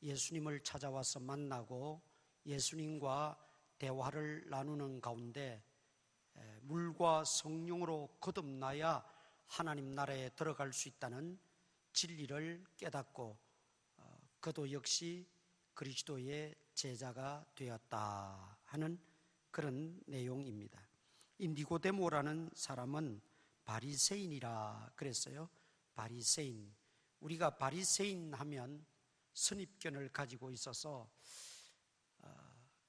예수님을 찾아와서 만나고 예수님과 대화를 나누는 가운데 물과 성령으로 거듭나야 하나님 나라에 들어갈 수 있다는 진리를 깨닫고 그도 역시 그리스도의 제자가 되었다 하는 그런 내용입니다. 이 니고데모라는 사람은 바리새인이라 그랬어요. 바리새인. 우리가 바리새인 하면 선입견을 가지고 있어서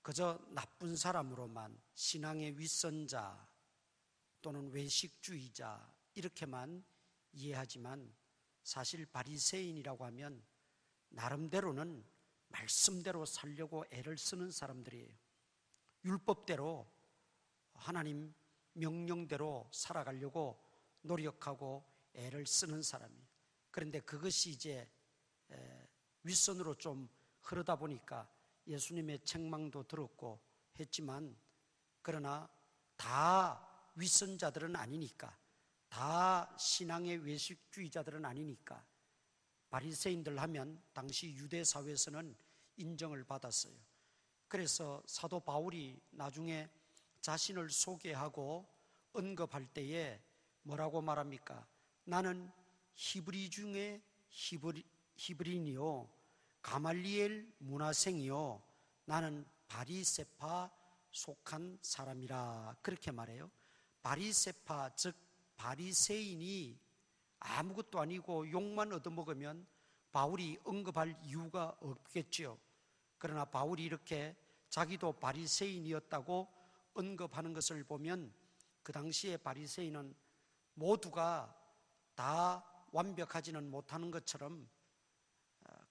그저 나쁜 사람으로만, 신앙의 윗선자 또는 외식주의자 이렇게만 이해하지만, 사실 바리새인이라고 하면 나름대로는 말씀대로 살려고 애를 쓰는 사람들이에요. 율법대로, 하나님 명령대로 살아가려고 노력하고 애를 쓰는 사람이에요. 그런데 그것이 이제 윗선으로 좀 흐르다 보니까 예수님의 책망도 들었고 했지만, 그러나 다 윗선자들은 아니니까, 다 신앙의 외식주의자들은 아니니까 바리새인들 하면 당시 유대 사회에서는 인정을 받았어요. 그래서 사도 바울이 나중에 자신을 소개하고 언급할 때에 뭐라고 말합니까? 나는 히브리 중에 히브리인이요, 가말리엘 문화생이요, 나는 바리새파 속한 사람이라 그렇게 말해요. 바리새파, 즉 바리새인이 아무것도 아니고 욕만 얻어먹으면 바울이 언급할 이유가 없겠죠. 그러나 바울이 이렇게 자기도 바리새인이었다고 언급하는 것을 보면 그 당시에 바리새인은 모두가 다 완벽하지는 못하는 것처럼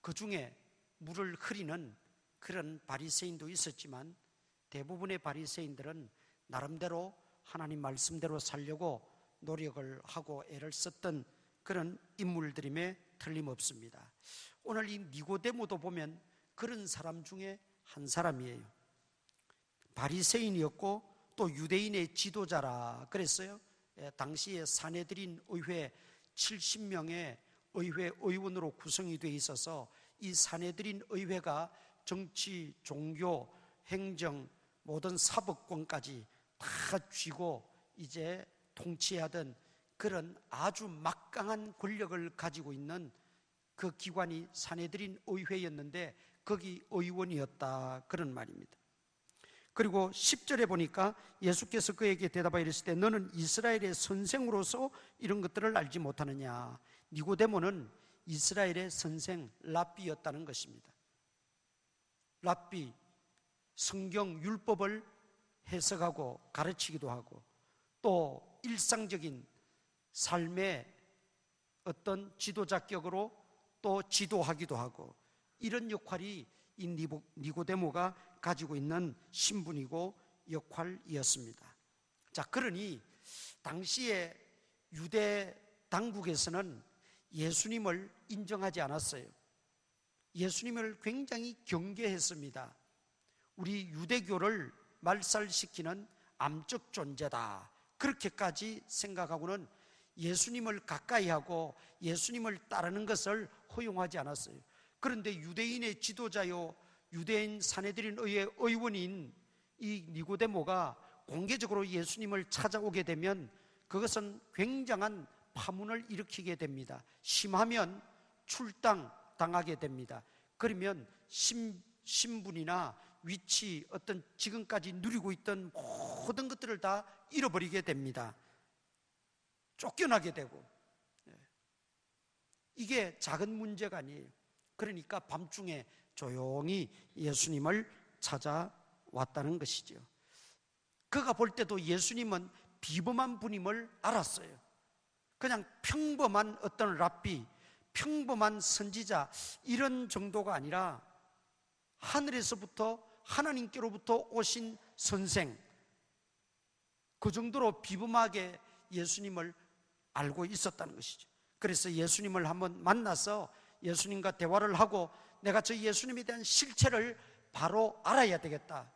그 중에 물을 흐리는 그런 바리새인도 있었지만, 대부분의 바리새인들은 나름대로 하나님 말씀대로 살려고 노력을 하고 애를 썼던 그런 인물들임에 틀림없습니다. 오늘 이 니고데모도 보면 그런 사람 중에 한 사람이에요. 바리새인이었고 또 유대인의 지도자라 그랬어요. 당시에 사내들인 의회 70명의 의회 의원으로 구성이 되어 있어서 이 사내들인 의회가 정치, 종교, 행정, 모든 사법권까지 다 쥐고 이제 통치하던 그런 아주 막강한 권력을 가지고 있는 그 기관이 사내들인 의회였는데 거기 의원이었다 그런 말입니다. 그리고 10절에 보니까 예수께서 그에게 대답하여 이르실 때 너는 이스라엘의 선생으로서 이런 것들을 알지 못하느냐. 니고데모는 이스라엘의 선생 랍비였다는 것입니다. 랍비, 성경 율법을 해석하고 가르치기도 하고 또 일상적인 삶의 어떤 지도자격으로 또 지도하기도 하고, 이런 역할이 이 니고데모가 가지고 있는 신분이고 역할이었습니다. 자, 그러니 당시에 유대 당국에서는 예수님을 인정하지 않았어요. 예수님을 굉장히 경계했습니다. 우리 유대교를 말살시키는 암적 존재다, 그렇게까지 생각하고는 예수님을 가까이 하고 예수님을 따르는 것을 허용하지 않았어요. 그런데 유대인의 지도자요, 유대인 사내들인 의원인 이 니고데모가 공개적으로 예수님을 찾아오게 되면 그것은 굉장한 파문을 일으키게 됩니다. 심하면 출당 당하게 됩니다. 그러면 신분이나 위치, 어떤 지금까지 누리고 있던 모든 것들을 다 잃어버리게 됩니다. 쫓겨나게 되고. 이게 작은 문제가 아니에요. 그러니까 밤중에 조용히 예수님을 찾아왔다는 것이죠. 그가 볼 때도 예수님은 비범한 분임을 알았어요. 그냥 평범한 어떤 랍비, 평범한 선지자 이런 정도가 아니라 하늘에서부터 하나님께로부터 오신 선생, 그 정도로 비범하게 예수님을 알고 있었다는 것이죠. 그래서 예수님을 한번 만나서 예수님과 대화를 하고 내가 저 예수님에 대한 실체를 바로 알아야 되겠다,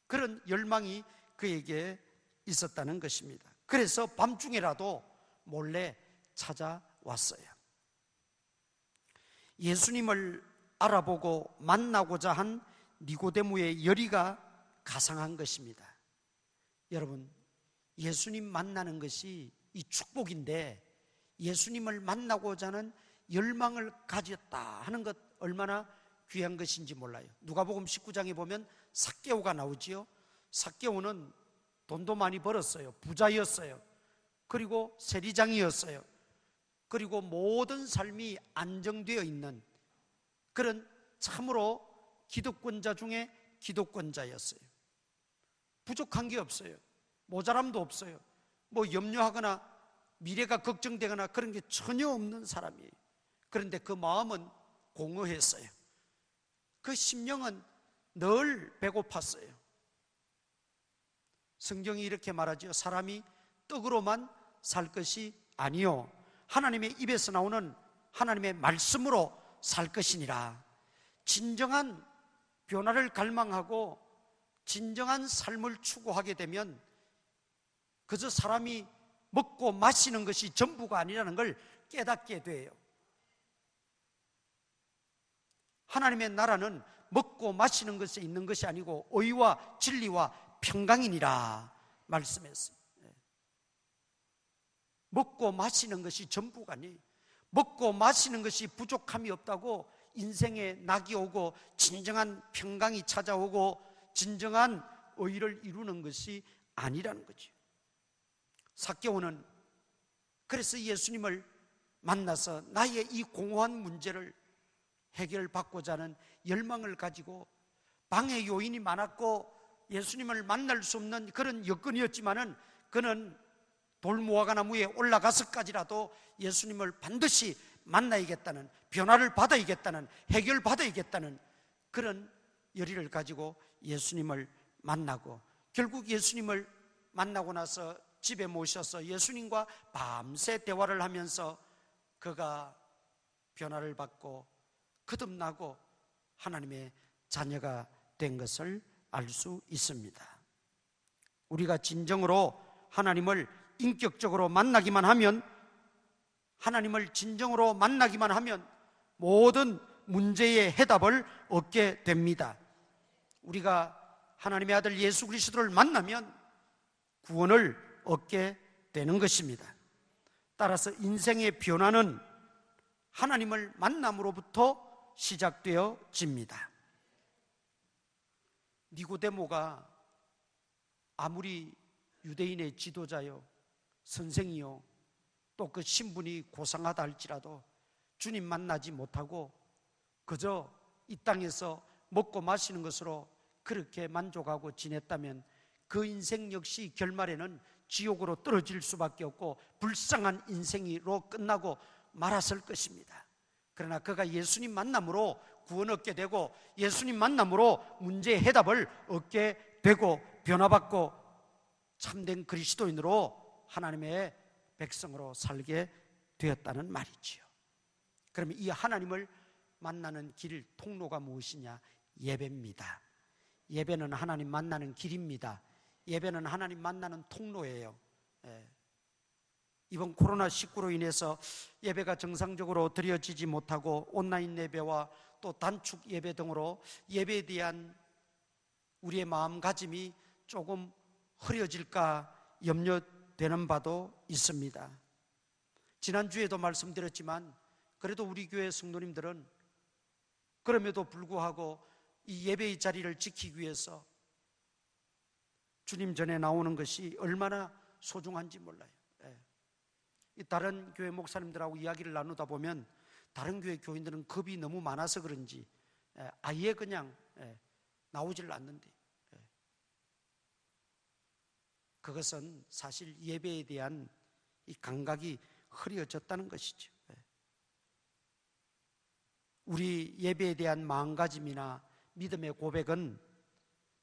그런 열망이 그에게 있었다는 것입니다. 그래서 밤중에라도 몰래 찾아왔어요. 예수님을 알아보고 만나고자 한 니고데모의 열의가 가상한 것입니다. 여러분, 예수님 만나는 것이 이 축복인데 예수님을 만나고자 하는 열망을 가졌다 하는 것 얼마나 귀한 것인지 몰라요. 누가복음 19장에 보면 삭개오가 나오지요. 삭개오는 돈도 많이 벌었어요. 부자였어요. 그리고 세리장이었어요. 그리고 모든 삶이 안정되어 있는 그런 참으로 기득권자 중에 기득권자였어요. 부족한 게 없어요. 모자람도 없어요. 뭐 염려하거나 미래가 걱정되거나 그런 게 전혀 없는 사람이에요. 그런데 그 마음은 공허했어요. 그 심령은 늘 배고팠어요. 성경이 이렇게 말하죠. 사람이 떡으로만 살 것이 아니요 하나님의 입에서 나오는 하나님의 말씀으로 살 것이니라. 진정한 변화를 갈망하고 진정한 삶을 추구하게 되면 그저 사람이 먹고 마시는 것이 전부가 아니라는 걸 깨닫게 돼요. 하나님의 나라는 먹고 마시는 것에 있는 것이 아니고 의와 진리와 평강이니라 말씀했어요. 먹고 마시는 것이 전부가 아니에요. 먹고 마시는 것이 부족함이 없다고 인생에 낙이 오고 진정한 평강이 찾아오고 진정한 의를 이루는 것이 아니라는 거죠. 삭개오는 그래서 예수님을 만나서 나의 이 공허한 문제를 해결받고자 하는 열망을 가지고 방해 요인이 많았고 예수님을 만날 수 없는 그런 여건이었지만은 그는 돌무화과나무에 올라가서까지라도 예수님을 반드시 만나야겠다는, 변화를 받아야겠다는, 해결받아야겠다는 그런 열의를 가지고 예수님을 만나고 결국 예수님을 만나고 나서 집에 모셔서 예수님과 밤새 대화를 하면서 그가 변화를 받고 거듭나고 하나님의 자녀가 된 것을 알 수 있습니다. 우리가 진정으로 하나님을 인격적으로 만나기만 하면, 하나님을 진정으로 만나기만 하면 모든 문제의 해답을 얻게 됩니다. 우리가 하나님의 아들 예수 그리스도를 만나면 구원을 얻게 되는 것입니다. 따라서 인생의 변화는 하나님을 만남으로부터 시작되어집니다. 니고데모가 아무리 유대인의 지도자요, 선생이요, 또 그 신분이 고상하다 할지라도 주님 만나지 못하고 그저 이 땅에서 먹고 마시는 것으로 그렇게 만족하고 지냈다면 그 인생 역시 결말에는 지옥으로 떨어질 수밖에 없고 불쌍한 인생으로 끝나고 말았을 것입니다. 그러나 그가 예수님 만남으로 구원 얻게 되고 예수님 만남으로 문제의 해답을 얻게 되고 변화받고 참된 그리스도인으로 하나님의 백성으로 살게 되었다는 말이지요. 그러면 이 하나님을 만나는 길 통로가 무엇이냐? 예배입니다. 예배는 하나님 만나는 길입니다. 예배는 하나님 만나는 통로예요. 이번 코로나19로 인해서 예배가 정상적으로 드려지지 못하고 온라인 예배와 또 단축 예배 등으로 예배에 대한 우리의 마음가짐이 조금 흐려질까 염려되는 바도 있습니다. 지난주에도 말씀드렸지만 그래도 우리 교회 성도님들은 그럼에도 불구하고 이 예배의 자리를 지키기 위해서 주님 전에 나오는 것이 얼마나 소중한지 몰라요. 다른 교회 목사님들하고 이야기를 나누다 보면 다른 교회 교인들은 겁이 너무 많아서 그런지 아예 그냥 나오질 않는데, 그것은 사실 예배에 대한 이 감각이 흐려졌다는 것이죠. 우리 예배에 대한 마음가짐이나 믿음의 고백은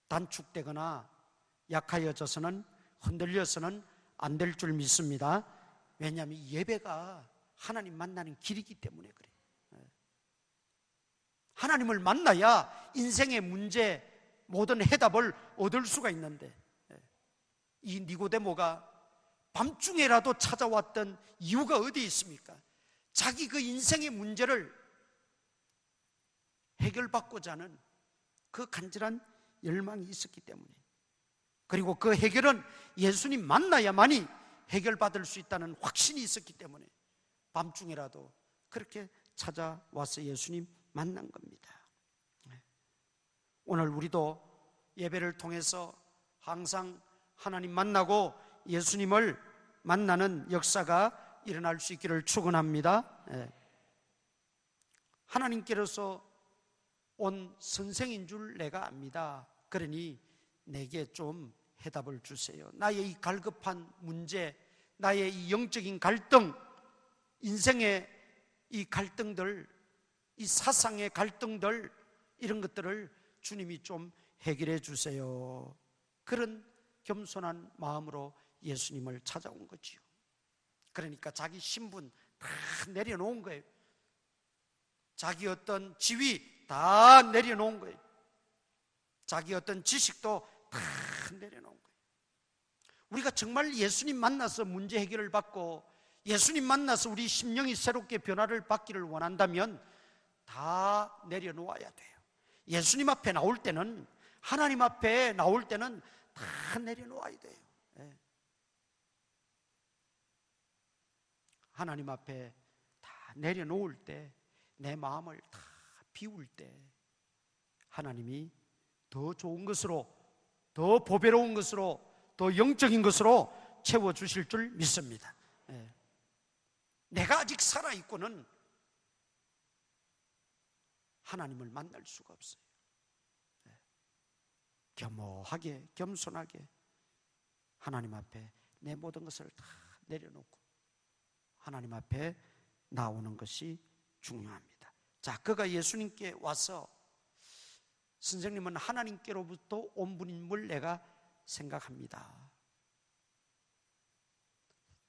단축되거나 약하여져서는, 흔들려서는 안 될 줄 믿습니다. 왜냐하면 예배가 하나님 만나는 길이기 때문에 그래요. 하나님을 만나야 인생의 문제 모든 해답을 얻을 수가 있는데, 이 니고데모가 밤중에라도 찾아왔던 이유가 어디에 있습니까? 자기 그 인생의 문제를 해결받고자 하는 그 간절한 열망이 있었기 때문에, 그리고 그 해결은 예수님 만나야만이 해결받을 수 있다는 확신이 있었기 때문에 밤중에라도 그렇게 찾아와서 예수님 만난 겁니다. 오늘 우리도 예배를 통해서 항상 하나님 만나고 예수님을 만나는 역사가 일어날 수 있기를 축원합니다. 하나님께로서 온 선생인 줄 내가 압니다. 그러니 내게 좀 해답을 주세요. 나의 이 갈급한 문제, 나의 이 영적인 갈등, 인생의 이 갈등들, 이 사상의 갈등들, 이런 것들을 주님이 좀 해결해 주세요. 그런 겸손한 마음으로 예수님을 찾아온 거지요. 그러니까 자기 신분 다 내려놓은 거예요. 자기 어떤 지위 다 내려놓은 거예요. 자기 어떤 지식도 다 내려놓은 거예요. 우리가 정말 예수님 만나서 문제 해결을 받고 예수님 만나서 우리 심령이 새롭게 변화를 받기를 원한다면 다 내려놓아야 돼요. 예수님 앞에 나올 때는, 하나님 앞에 나올 때는 다 내려놓아야 돼요. 하나님 앞에 다 내려놓을 때, 내 마음을 다 비울 때 하나님이 더 좋은 것으로, 더 보배로운 것으로, 더 영적인 것으로 채워주실 줄 믿습니다. 내가 아직 살아있고는 하나님을 만날 수가 없어요. 겸허하게, 겸손하게 하나님 앞에 내 모든 것을 다 내려놓고 하나님 앞에 나오는 것이 중요합니다. 자, 그가 예수님께 와서, 선생님은 하나님께로부터 온 분임을 내가 생각합니다.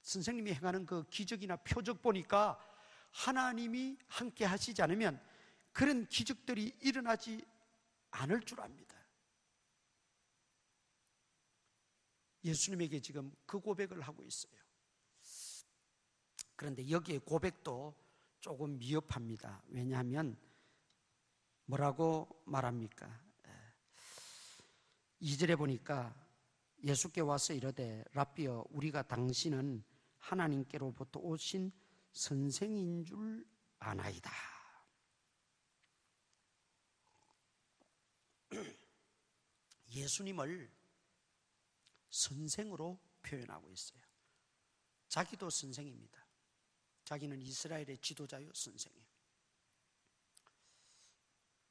선생님이 행하는 그 기적이나 표적 보니까 하나님이 함께 하시지 않으면 그런 기적들이 일어나지 않을 줄 압니다. 예수님에게 지금 그 고백을 하고 있어요. 그런데 여기에 고백도 조금 미흡합니다. 왜냐하면 뭐라고 말합니까? 2절에 보니까 예수께 와서 이르되 랍비여, 우리가 당신은 하나님께로부터 오신 선생인 줄 아나이다. 예수님을 선생으로 표현하고 있어요. 자기도 선생입니다. 자기는 이스라엘의 지도자요, 선생이에요.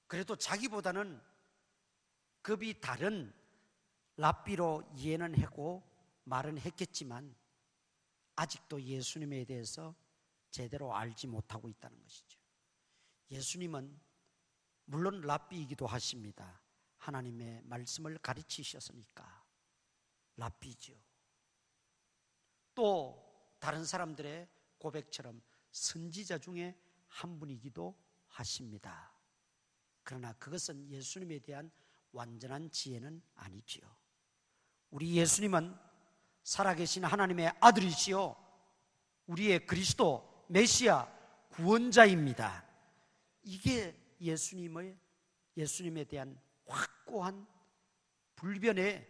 그래도 자기보다는 급이 다른 랍비로 이해는 했고 말은 했겠지만 아직도 예수님에 대해서 제대로 알지 못하고 있다는 것이죠. 예수님은 물론 랍비이기도 하십니다. 하나님의 말씀을 가르치셨으니까 랍비죠. 또 다른 사람들의 고백처럼 선지자 중에 한 분이기도 하십니다. 그러나 그것은 예수님에 대한 완전한 지혜는 아니지요. 우리 예수님은 살아계신 하나님의 아들이시요, 우리의 그리스도 메시아 구원자입니다. 이게 예수님에 대한 확고한 불변의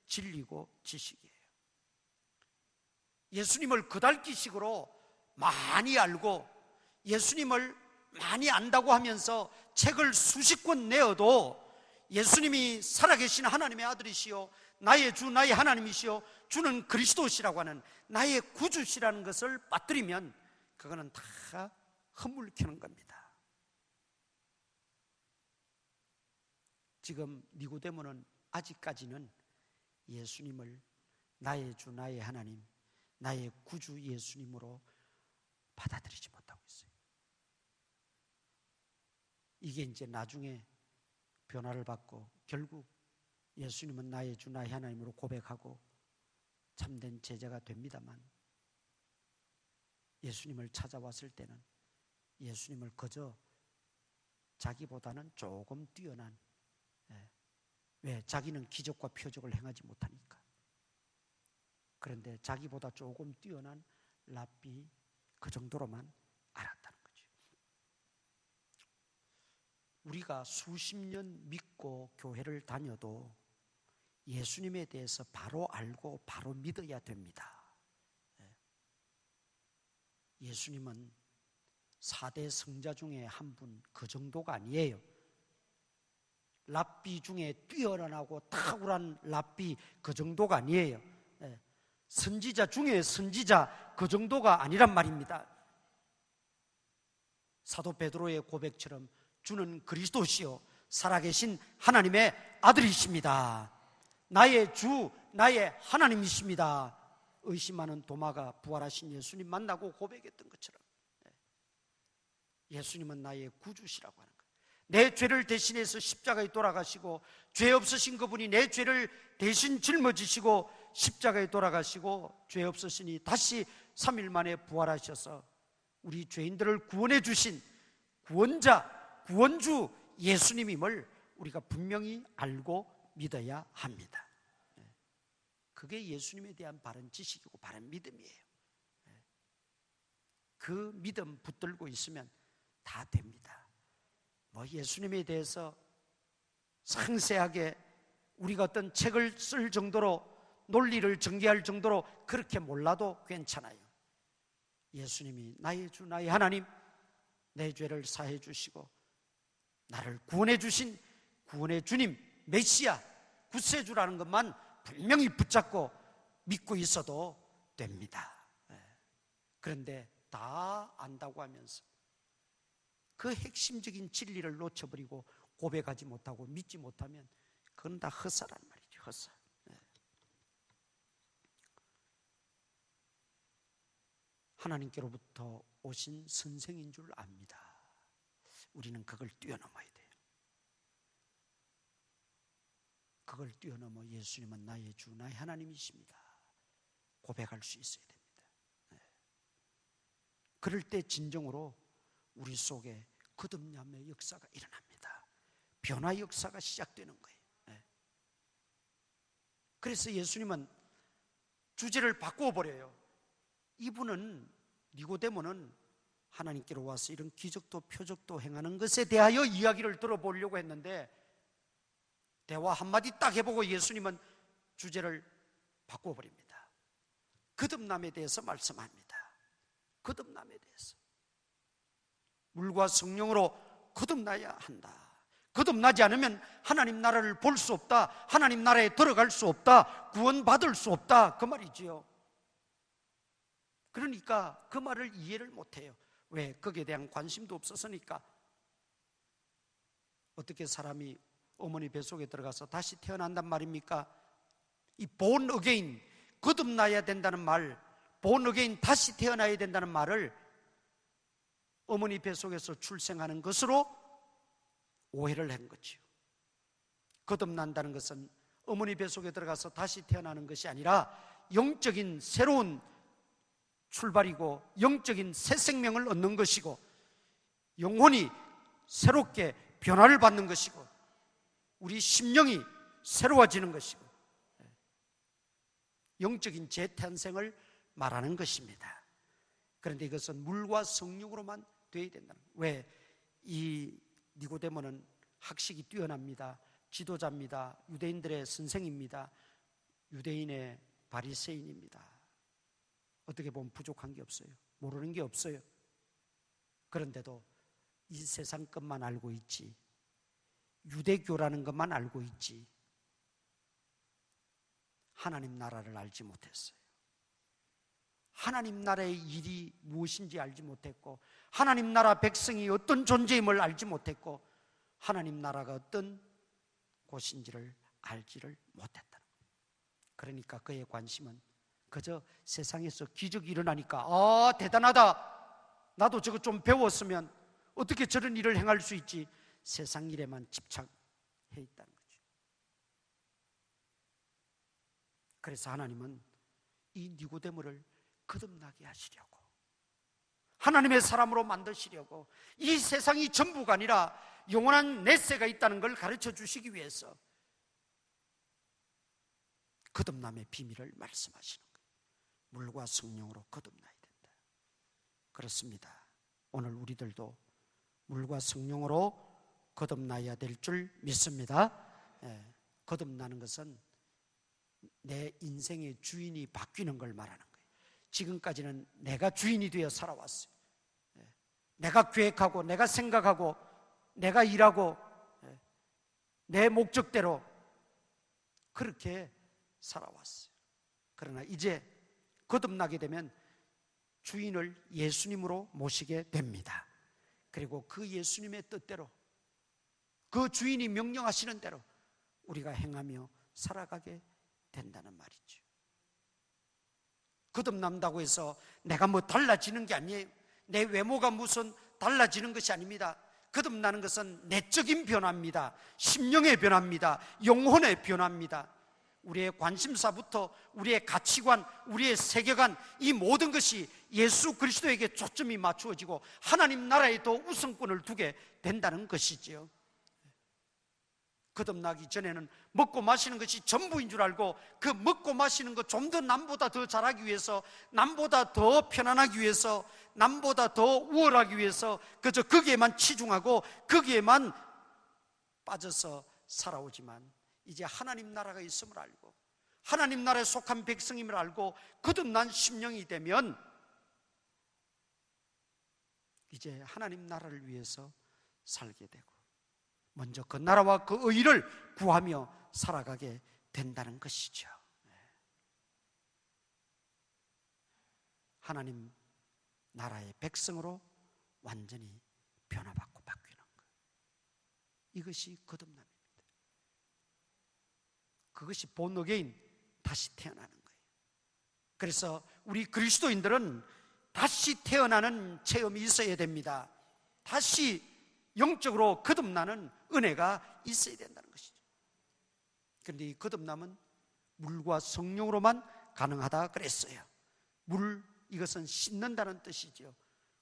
진리고 지식이에요. 예수님을 그달기식으로 많이 알고 예수님을 많이 안다고 하면서 책을 수십 권 내어도 예수님이 살아계신 하나님의 아들이시요, 나의 주, 나의 하나님이시요, 주는 그리스도시라고 하는 나의 구주시라는 것을 빠뜨리면 그거는 다 허물켜는 겁니다. 지금 니고데모는 아직까지는 예수님을 나의 주, 나의 하나님, 나의 구주 예수님으로 받아들이지 못하고 있어요. 이게 이제 나중에 변화를 받고 결국 예수님은 나의 주, 나의 하나님으로 고백하고 참된 제자가 됩니다만, 예수님을 찾아왔을 때는 예수님을 그저 자기보다는 조금 뛰어난, 왜? 자기는 기적과 표적을 행하지 못하니까. 그런데 자기보다 조금 뛰어난 랍비, 그 정도로만 알았다는 거죠. 우리가 수십 년 믿고 교회를 다녀도 예수님에 대해서 바로 알고 바로 믿어야 됩니다. 예수님은 4대 성자 중에 한 분, 그 정도가 아니에요. 랍비 중에 뛰어나고 탁월한 랍비, 그 정도가 아니에요. 선지자 중에 선지자, 그 정도가 아니란 말입니다. 사도 베드로의 고백처럼 주는 그리스도시요 살아계신 하나님의 아들이십니다. 나의 주, 나의 하나님이십니다. 의심하는 도마가 부활하신 예수님 만나고 고백했던 것처럼 예수님은 나의 구주시라고 하는 거예요. 내 죄를 대신해서 십자가에 돌아가시고, 죄 없으신 그분이 내 죄를 대신 짊어지시고 십자가에 돌아가시고, 죄 없으시니 다시 3일 만에 부활하셔서 우리 죄인들을 구원해 주신 구원자, 구원주 예수님임을 우리가 분명히 알고 믿어야 합니다. 그게 예수님에 대한 바른 지식이고 바른 믿음이에요. 그 믿음 붙들고 있으면 다 됩니다. 뭐 예수님에 대해서 상세하게 우리가 어떤 책을 쓸 정도로, 논리를 전개할 정도로 그렇게 몰라도 괜찮아요. 예수님이 나의 주, 나의 하나님, 내 죄를 사해 주시고 나를 구원해 주신 구원의 주님, 메시아, 구세주라는 것만 분명히 붙잡고 믿고 있어도 됩니다. 그런데 다 안다고 하면서 그 핵심적인 진리를 놓쳐버리고 고백하지 못하고 믿지 못하면 그건 다 헛사란 말이죠. 헛사. 하나님께로부터 오신 선생인 줄 압니다. 우리는 그걸 뛰어넘어야 돼요. 그걸 뛰어넘어 예수님은 나의 주, 나의 하나님이십니다 고백할 수 있어야 됩니다. 그럴 때 진정으로 우리 속에 거듭남의 역사가 일어납니다. 변화 역사가 시작되는 거예요. 그래서 예수님은 주제를 바꾸어 버려요. 이분은, 니고데모는 하나님께로 와서 이런 기적도 표적도 행하는 것에 대하여 이야기를 들어보려고 했는데, 대화 한마디 딱 해보고 예수님은 주제를 바꾸어 버립니다. 거듭남에 대해서 말씀합니다. 거듭남에 대해서. 물과 성령으로 거듭나야 한다. 거듭나지 않으면 하나님 나라를 볼 수 없다. 하나님 나라에 들어갈 수 없다. 구원받을 수 없다. 그 말이지요. 그러니까 그 말을 이해를 못해요. 왜? 거기에 대한 관심도 없었으니까. 어떻게 사람이 어머니 뱃속에 들어가서 다시 태어난단 말입니까? 이 born again, 거듭나야 된다는 말, born again, 다시 태어나야 된다는 말을 어머니 뱃속에서 출생하는 것으로 오해를 한 거죠. 거듭난다는 것은 어머니 뱃속에 들어가서 다시 태어나는 것이 아니라 영적인 새로운 출발이고 영적인 새 생명을 얻는 것이고 영혼이 새롭게 변화를 받는 것이고 우리 심령이 새로워지는 것이고 영적인 재탄생을 말하는 것입니다. 그런데 이것은 물과 성령으로만 되어야 된다는 거예요. 왜? 이 니고데모는 학식이 뛰어납니다. 지도자입니다. 유대인들의 선생입니다. 유대인의 바리새인입니다. 어떻게 보면 부족한 게 없어요. 모르는 게 없어요. 그런데도 이 세상 것만 알고 있지, 유대교라는 것만 알고 있지, 하나님 나라를 알지 못했어요. 하나님 나라의 일이 무엇인지 알지 못했고, 하나님 나라 백성이 어떤 존재임을 알지 못했고, 하나님 나라가 어떤 곳인지를 알지를 못했다는 거예요. 그러니까 그의 관심은 그저 세상에서 기적이 일어나니까 대단하다, 나도 저거 좀 배웠으면 어떻게 저런 일을 행할 수 있지, 세상 일에만 집착해 있다는 거죠. 그래서 하나님은 이 니고데모를 거듭나게 하시려고, 하나님의 사람으로 만드시려고, 이 세상이 전부가 아니라 영원한 넷세가 있다는 걸 가르쳐 주시기 위해서 거듭남의 비밀을 말씀하시는 거예요. 물과 성령으로 거듭나야 된다. 그렇습니다. 오늘 우리들도 물과 성령으로 거듭나야 될 줄 믿습니다. 거듭나는 것은 내 인생의 주인이 바뀌는 걸 말하는 거예요. 지금까지는 내가 주인이 되어 살아왔어요. 내가 계획하고 내가 생각하고 내가 일하고 내 목적대로 그렇게 살아왔어요. 그러나 이제 거듭나게 되면 주인을 예수님으로 모시게 됩니다. 그리고 그 예수님의 뜻대로, 그 주인이 명령하시는 대로 우리가 행하며 살아가게 된다는 말이죠. 거듭난다고 해서 내가 뭐 달라지는 게 아니에요. 내 외모가 무슨 달라지는 것이 아닙니다. 거듭나는 것은 내적인 변화입니다. 심령의 변화입니다. 영혼의 변화입니다. 우리의 관심사부터 우리의 가치관, 우리의 세계관, 이 모든 것이 예수 그리스도에게 초점이 맞추어지고 하나님 나라에 더 우선권을 두게 된다는 것이지요. 거듭나기 전에는 먹고 마시는 것이 전부인 줄 알고 그 먹고 마시는 것 좀 더 남보다 더 잘하기 위해서, 남보다 더 편안하기 위해서, 남보다 더 우월하기 위해서 그저 거기에만 치중하고 거기에만 빠져서 살아오지만, 이제 하나님 나라가 있음을 알고 하나님 나라에 속한 백성임을 알고 거듭난 심령이 되면 이제 하나님 나라를 위해서 살게 되고 먼저 그 나라와 그 의를 구하며 살아가게 된다는 것이죠. 하나님 나라의 백성으로 완전히 변화받고 바뀌는 것, 이것이 거듭남입니다. 그것이 born again, 다시 태어나는 거예요. 그래서 우리 그리스도인들은 다시 태어나는 체험이 있어야 됩니다. 다시 영적으로 거듭나는 은혜가 있어야 된다는 것이죠. 그런데 이 거듭남은 물과 성령으로만 가능하다 그랬어요. 물, 이것은 씻는다는 뜻이죠.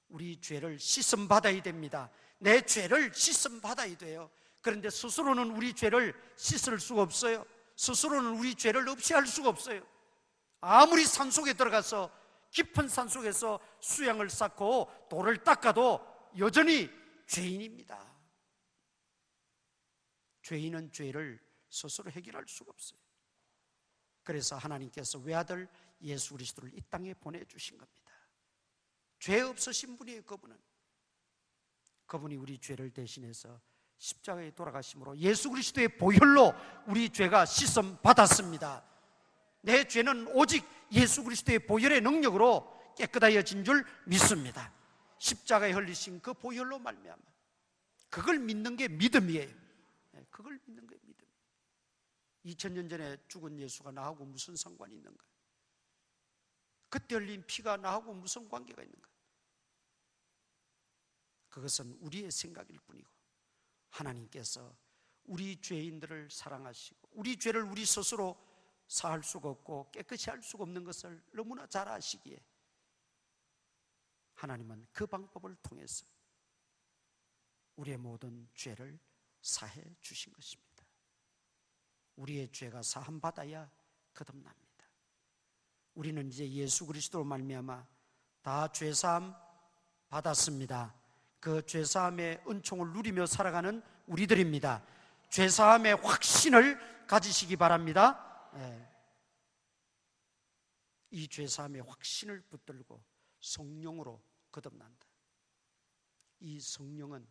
우리 죄를 씻음 받아야 됩니다. 내 죄를 씻음 받아야 돼요. 그런데 스스로는 우리 죄를 씻을 수가 없어요. 스스로는 우리 죄를 없이 할 수가 없어요. 아무리 산속에 들어가서 깊은 산속에서 수양을 쌓고 돌을 닦아도 여전히 죄인입니다. 죄인은 죄를 스스로 해결할 수가 없어요. 그래서 하나님께서 외아들 예수 그리스도를 이 땅에 보내주신 겁니다. 죄 없으신 분이에요. 그분이 우리 죄를 대신해서 십자가에 돌아가심으로 예수 그리스도의 보혈로 우리 죄가 씻음 받았습니다. 내 죄는 오직 예수 그리스도의 보혈의 능력으로 깨끗하여진 줄 믿습니다. 십자가에 흘리신 그 보혈로 말미암아 그걸 믿는 게 믿음이에요. 그걸 믿는 게 믿음. 2000년 전에 죽은 예수가 나하고 무슨 상관이 있는가? 그때 흘린 피가 나하고 무슨 관계가 있는가? 그것은 우리의 생각일 뿐이고 하나님께서 우리 죄인들을 사랑하시고 우리 죄를 우리 스스로 사할 수가 없고 깨끗이 할 수가 없는 것을 너무나 잘 아시기에 하나님은 그 방법을 통해서 우리의 모든 죄를 사해 주신 것입니다. 우리의 죄가 사함받아야 거듭납니다. 우리는 이제 예수 그리스도로 말미암아 다 죄사함 받았습니다. 그 죄사함의 은총을 누리며 살아가는 우리들입니다. 죄사함의 확신을 가지시기 바랍니다. 이 죄사함의 확신을 붙들고 성령으로 거듭난다. 이 성령은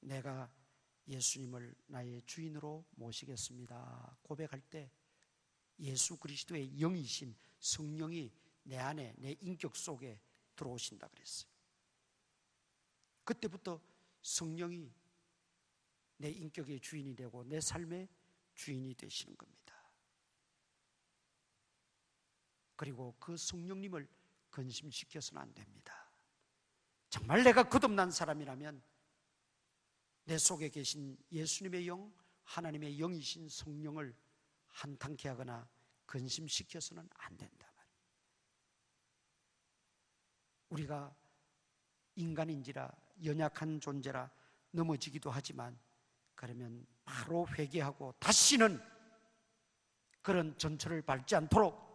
내가 예수님을 나의 주인으로 모시겠습니다 고백할 때 예수 그리스도의 영이신 성령이 내 안에, 내 인격 속에 들어오신다 그랬어요. 그때부터 성령이 내 인격의 주인이 되고 내 삶의 주인이 되시는 겁니다. 그리고 그 성령님을 근심시켜서는 안 됩니다. 정말 내가 거듭난 사람이라면 내 속에 계신 예수님의 영, 하나님의 영이신 성령을 한탄케 하거나 근심시켜서는 안 된다 말이에요. 우리가 인간인지라 연약한 존재라 넘어지기도 하지만 그러면 바로 회개하고 다시는 그런 전철을 밟지 않도록,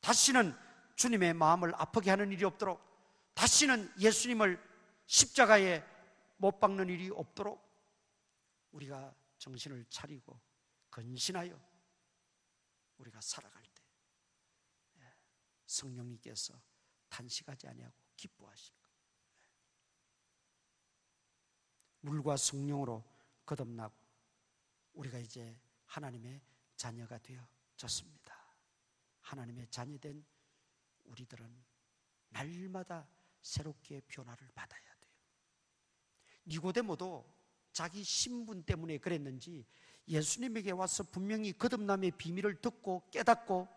다시는 주님의 마음을 아프게 하는 일이 없도록, 다시는 예수님을 십자가에 못 박는 일이 없도록 우리가 정신을 차리고 근신하여 우리가 살아갈 때 성령님께서 탄식하지 아니하고 기뻐하시는 거예요. 물과 성령으로 거듭나고 우리가 이제 하나님의 자녀가 되어졌습니다. 하나님의 자녀된 우리들은 날마다 새롭게 변화를 받아야 돼요. 니고데모도 자기 신분 때문에 그랬는지 예수님에게 와서 분명히 거듭남의 비밀을 듣고 깨닫고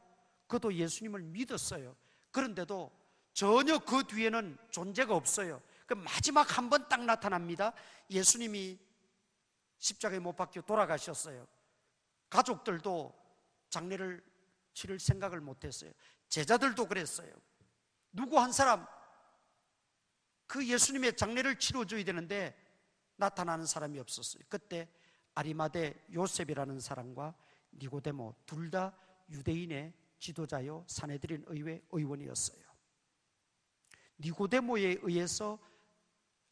그도 예수님을 믿었어요. 그런데도 전혀 그 뒤에는 존재가 없어요. 그 마지막 한 번 딱 나타납니다. 예수님이 십자가에 못 박혀 돌아가셨어요. 가족들도 장례를 치를 생각을 못했어요. 제자들도 그랬어요. 누구 한 사람 그 예수님의 장례를 치러줘야 되는데 나타나는 사람이 없었어요. 그때 아리마대 요셉이라는 사람과 니고데모 둘 다 유대인의 지도자요 산헤드린 의회 의원이었어요. 니고데모에 의해서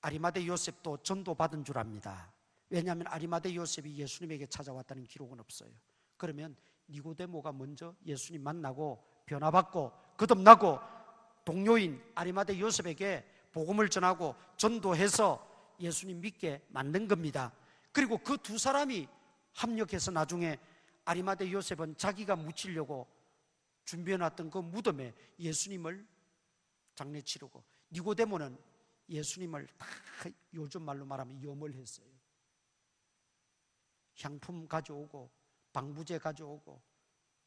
아리마대 요셉도 전도받은 줄 압니다. 왜냐하면 아리마대 요셉이 예수님에게 찾아왔다는 기록은 없어요. 그러면 니고데모가 먼저 예수님 만나고 변화받고 거듭나고 동료인 아리마대 요셉에게 복음을 전하고 전도해서 예수님 믿게 만든 겁니다. 그리고 그 두 사람이 합력해서 나중에 아리마대 요셉은 자기가 묻히려고 준비해놨던 그 무덤에 예수님을 장례 치르고 니고데모는 예수님을 다 요즘 말로 말하면 염을 했어요. 향품 가져오고 방부제 가져오고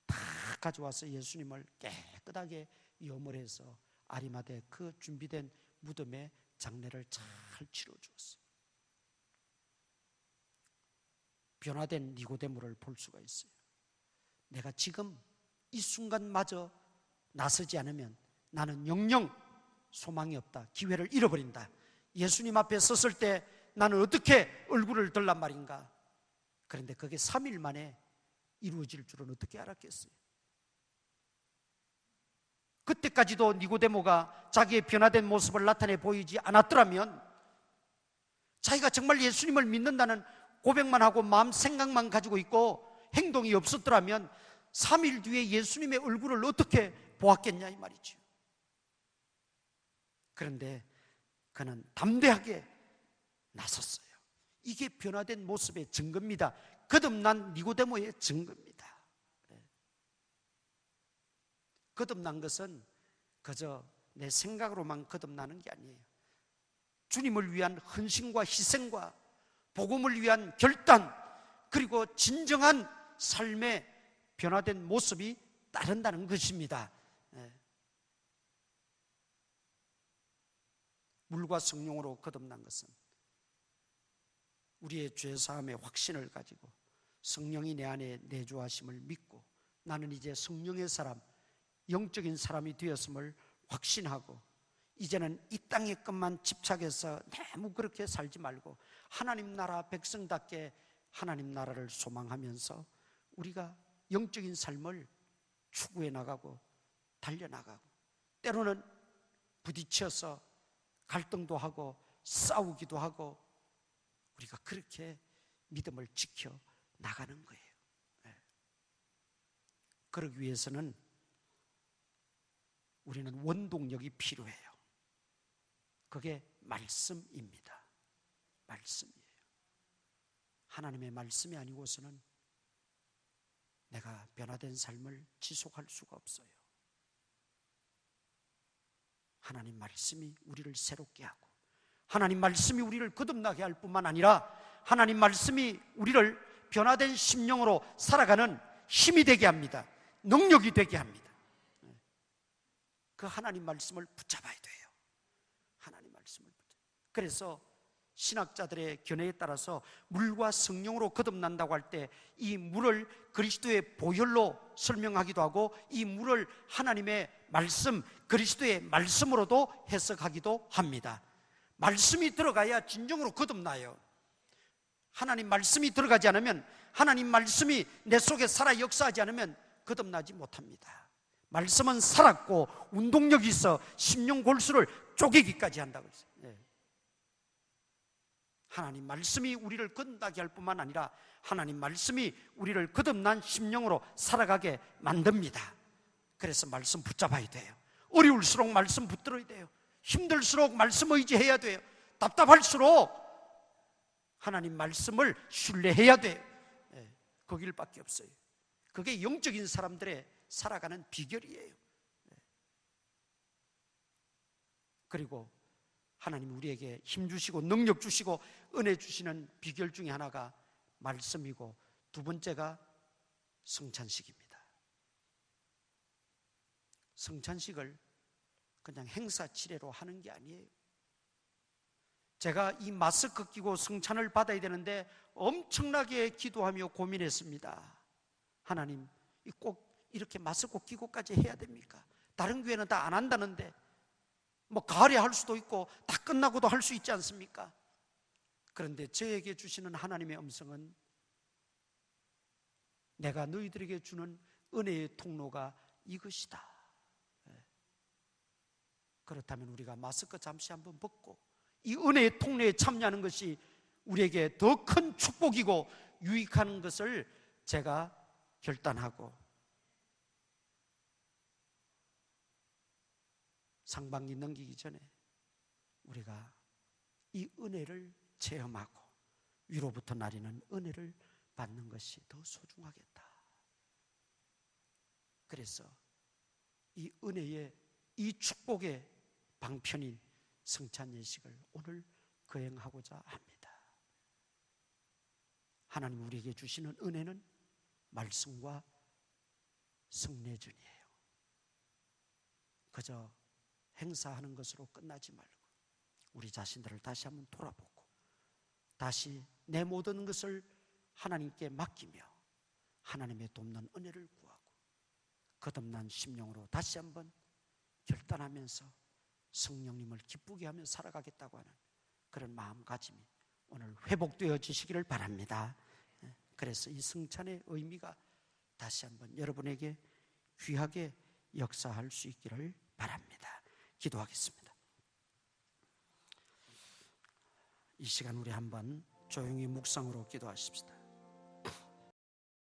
다 가져와서 예수님을 깨끗하게 염을 해서 아리마대 그 준비된 무덤에 장례를 잘 치러주었어요. 변화된 니고데모를 볼 수가 있어요. 내가 지금 이 순간마저 나서지 않으면 나는 영영 소망이 없다. 기회를 잃어버린다. 예수님 앞에 섰을 때 나는 어떻게 얼굴을 들란 말인가. 그런데 그게 3일 만에 이루어질 줄은 어떻게 알았겠어요? 그때까지도 니고데모가 자기의 변화된 모습을 나타내 보이지 않았더라면 자기가 정말 예수님을 믿는다는 고백만 하고 마음 생각만 가지고 있고 행동이 없었더라면 3일 뒤에 예수님의 얼굴을 어떻게 보았겠냐 이 말이죠. 그런데 그는 담대하게 나섰어요. 이게 변화된 모습의 증거입니다. 거듭난 니고데모의 증거입니다. 거듭난 것은 그저 내 생각으로만 거듭나는 게 아니에요. 주님을 위한 헌신과 희생과 복음을 위한 결단, 그리고 진정한 삶의 변화된 모습이 따른다는 것입니다. 물과 성령으로 거듭난 것은 우리의 죄사함의 확신을 가지고 성령이 내 안에 내주하심을 믿고 나는 이제 성령의 사람, 영적인 사람이 되었음을 확신하고 이제는 이 땅의 것만 집착해서 너무 그렇게 살지 말고 하나님 나라 백성답게 하나님 나라를 소망하면서 우리가 영적인 삶을 추구해 나가고 달려나가고 때로는 부딪혀서 갈등도 하고 싸우기도 하고 우리가 그렇게 믿음을 지켜 나가는 거예요. 그러기 위해서는 우리는 원동력이 필요해요. 그게 말씀입니다. 말씀이에요. 하나님의 말씀이 아니고서는 내가 변화된 삶을 지속할 수가 없어요. 하나님 말씀이 우리를 새롭게 하고 하나님 말씀이 우리를 거듭나게 할 뿐만 아니라 하나님 말씀이 우리를 변화된 심령으로 살아가는 힘이 되게 합니다. 능력이 되게 합니다. 그 하나님 말씀을 붙잡아야 돼요. 하나님 말씀을 붙잡아야 돼요. 그래서 신학자들의 견해에 따라서 물과 성령으로 거듭난다고 할 때 이 물을 그리스도의 보혈로 설명하기도 하고 이 물을 하나님의 말씀, 그리스도의 말씀으로도 해석하기도 합니다. 말씀이 들어가야 진정으로 거듭나요. 하나님 말씀이 들어가지 않으면, 하나님 말씀이 내 속에 살아 역사하지 않으면 거듭나지 못합니다. 말씀은 살았고 운동력이 있어 심령 골수를 쪼개기까지 한다고 했어요. 하나님 말씀이 우리를 거듭나게 할 뿐만 아니라 하나님 말씀이 우리를 거듭난 심령으로 살아가게 만듭니다. 그래서 말씀 붙잡아야 돼요. 어려울수록 말씀 붙들어야 돼요. 힘들수록 말씀 의지해야 돼요. 답답할수록 하나님 말씀을 신뢰해야 돼요. 그 길밖에 없어요. 그게 영적인 사람들의 살아가는 비결이에요. 그리고 하나님 우리에게 힘 주시고 능력 주시고 은혜 주시는 비결 중에 하나가 말씀이고, 두 번째가 성찬식입니다. 성찬식을 그냥 행사치레로 하는 게 아니에요. 제가 이 마스크 끼고 성찬을 받아야 되는데 엄청나게 기도하며 고민했습니다. 하나님, 꼭 이렇게 마스크 끼고까지 해야 됩니까? 다른 교회는 다 안 한다는데, 뭐 가을에 할 수도 있고 다 끝나고도 할 수 있지 않습니까? 그런데 저에게 주시는 하나님의 음성은 내가 너희들에게 주는 은혜의 통로가 이것이다. 그렇다면 우리가 마스크 잠시 한번 벗고 이 은혜의 통로에 참여하는 것이 우리에게 더 큰 축복이고 유익한 것을 제가 결단하고, 상반기 넘기기 전에 우리가 이 은혜를 체험하고 위로부터 나리는 은혜를 받는 것이 더 소중하겠다. 그래서 이 은혜의, 이 축복의 방편인 성찬 예식을 오늘 거행하고자 합니다. 하나님 우리에게 주시는 은혜는 말씀과 성례준이에요. 그저 행사하는 것으로 끝나지 말고 우리 자신들을 다시 한번 돌아보고 다시 내 모든 것을 하나님께 맡기며 하나님의 돕는 은혜를 구하고 거듭난 심령으로 다시 한번 결단하면서 성령님을 기쁘게 하며 살아가겠다고 하는 그런 마음가짐이 오늘 회복되어지시기를 바랍니다. 그래서 이 성찬의 의미가 다시 한번 여러분에게 귀하게 역사할 수 있기를 바랍니다. 기도하겠습니다. 이 시간 우리 한번 조용히 묵상으로 기도하십시다.